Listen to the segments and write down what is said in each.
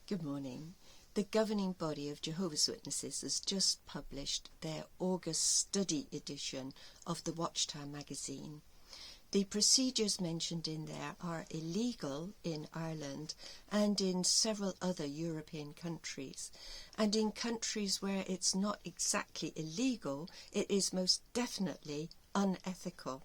Good morning. The governing body of Jehovah's Witnesses has just published their August study edition of the Watchtower magazine. The procedures mentioned in there are illegal in Ireland and in several other European countries. And in countries where it's not exactly illegal, it is most definitely unethical.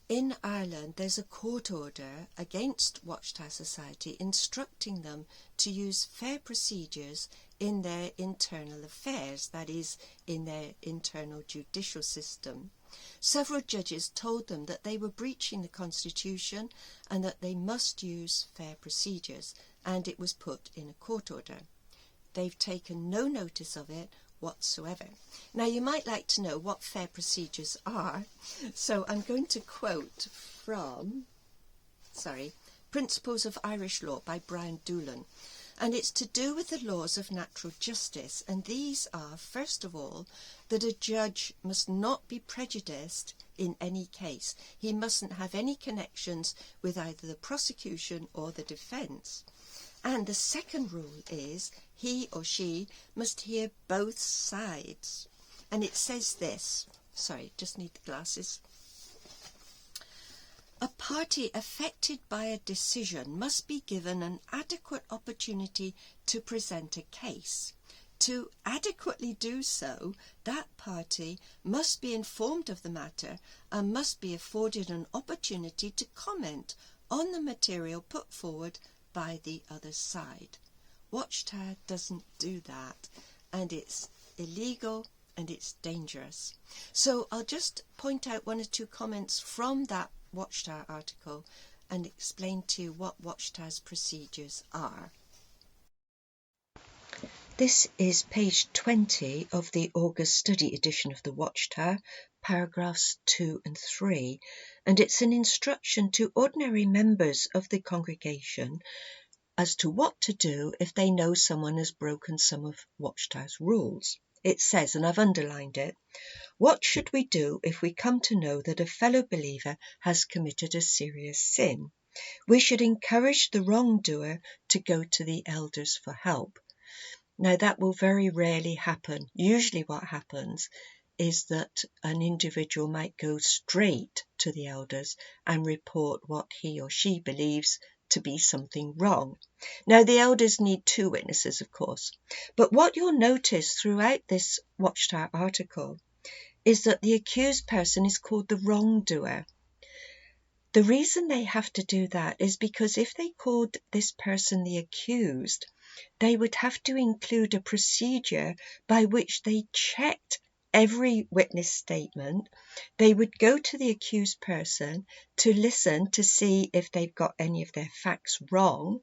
In Ireland, there's a court order against Watchtower Society instructing them to use fair procedures in their internal affairs, that is, in their internal judicial system. Several judges told them that they were breaching the Constitution and that they must use fair procedures, and it was put in a court order. They've taken no notice of it whatsoever. Now, you might like to know what fair procedures are, so I'm going to quote from Principles of Irish Law by Brian Doolan, and it's to do with the laws of natural justice, and these are, first of all, that a judge must not be prejudiced in any case. He mustn't have any connections with either the prosecution or the defence. And the second rule is he or she must hear both sides. And it says this, just need the glasses. A party affected by a decision must be given an adequate opportunity to present a case. To adequately do so, that party must be informed of the matter and must be afforded an opportunity to comment on the material put forward by the other side. Watchtower doesn't do that, and it's illegal and it's dangerous. So I'll just point out one or two comments from that Watchtower article and explain to you what Watchtower's procedures are. This is page 20 of the August study edition of the Watchtower, paragraphs 2 and 3, and it's an instruction to ordinary members of the congregation as to what to do if they know someone has broken some of Watchtower's rules. It says, and I've underlined it, what should we do if we come to know that a fellow believer has committed a serious sin? We should encourage the wrongdoer to go to the elders for help. Now, that will very rarely happen. Usually what happens is that an individual might go straight to the elders and report what he or she believes to be something wrong. Now, the elders need two witnesses, of course, but what you'll notice throughout this Watchtower article is that the accused person is called the wrongdoer. The reason they have to do that is because if they called this person the accused, they would have to include a procedure by which they checked every witness statement. They would go to the accused person to listen to see if they've got any of their facts wrong,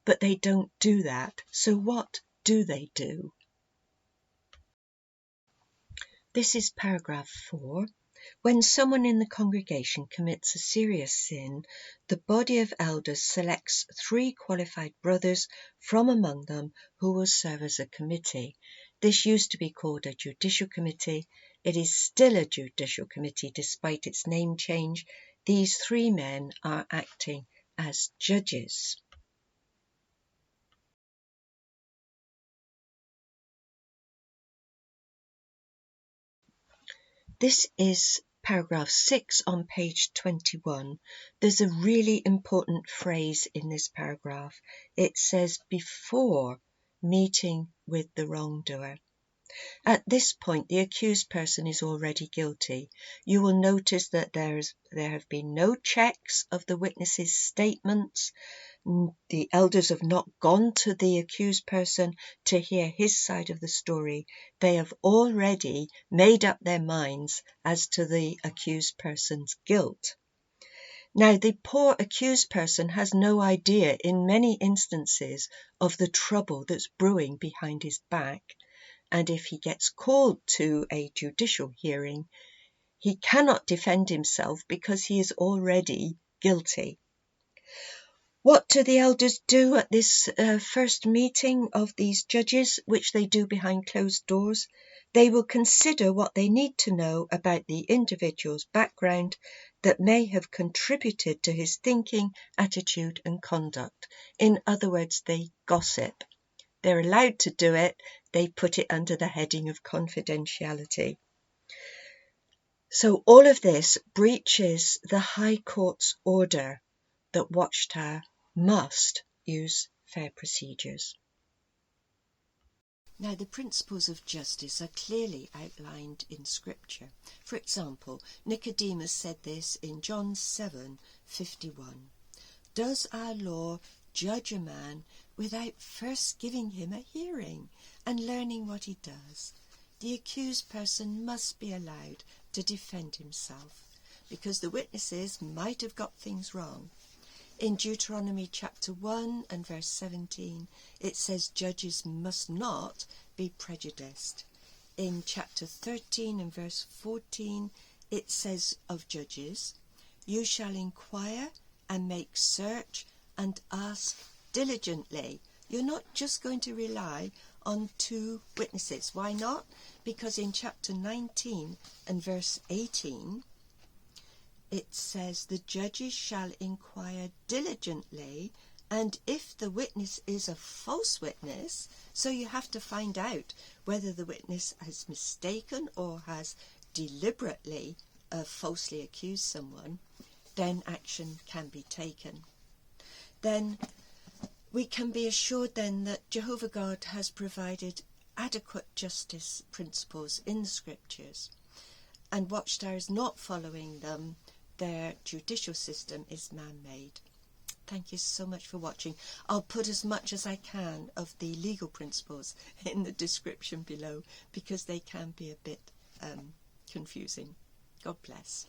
but they don't do that. So what do they do? This is paragraph 4. When someone in the congregation commits a serious sin, the body of elders selects 3 qualified brothers from among them who will serve as a committee. This used to be called a judicial committee. It is still a judicial committee despite its name change. These 3 men are acting as judges. This is paragraph 6 on page 21. There's a really important phrase in this paragraph. It says, before meeting with the wrongdoer. At this point, the accused person is already guilty. You will notice that there have been no checks of the witness's statements. The elders have not gone to the accused person to hear his side of the story. They have already made up their minds as to the accused person's guilt. Now, the poor accused person has no idea in many instances of the trouble that's brewing behind his back. And if he gets called to a judicial hearing, he cannot defend himself because he is already guilty. What do the elders do at this first meeting of these judges, which they do behind closed doors? They will consider what they need to know about the individual's background. that may have contributed to his thinking, attitude and conduct. In other words, they gossip. They're allowed to do it. They put it under the heading of confidentiality. So all of this breaches the High Court's order that Watchtower must use fair procedures. Now, the principles of justice are clearly outlined in Scripture. For example, Nicodemus said this in John 7:51. Does our law judge a man without first giving him a hearing and learning what he does? The accused person must be allowed to defend himself, because the witnesses might have got things wrong. In Deuteronomy chapter 1 and verse 17, it says judges must not be prejudiced. In chapter 13 and verse 14, it says of judges, you shall inquire and make search and ask diligently. You're not just going to rely on two witnesses. Why not? Because in chapter 19 and verse 18, it says the judges shall inquire diligently, and if the witness is a false witness, so you have to find out whether the witness has mistaken or has deliberately falsely accused someone, then action can be taken. Then we can be assured then that Jehovah God has provided adequate justice principles in the Scriptures, and Watchtower is not following them. Their judicial system is man-made. Thank you so much for watching. I'll put as much as I can of the legal principles in the description below, because they can be a bit confusing. God bless.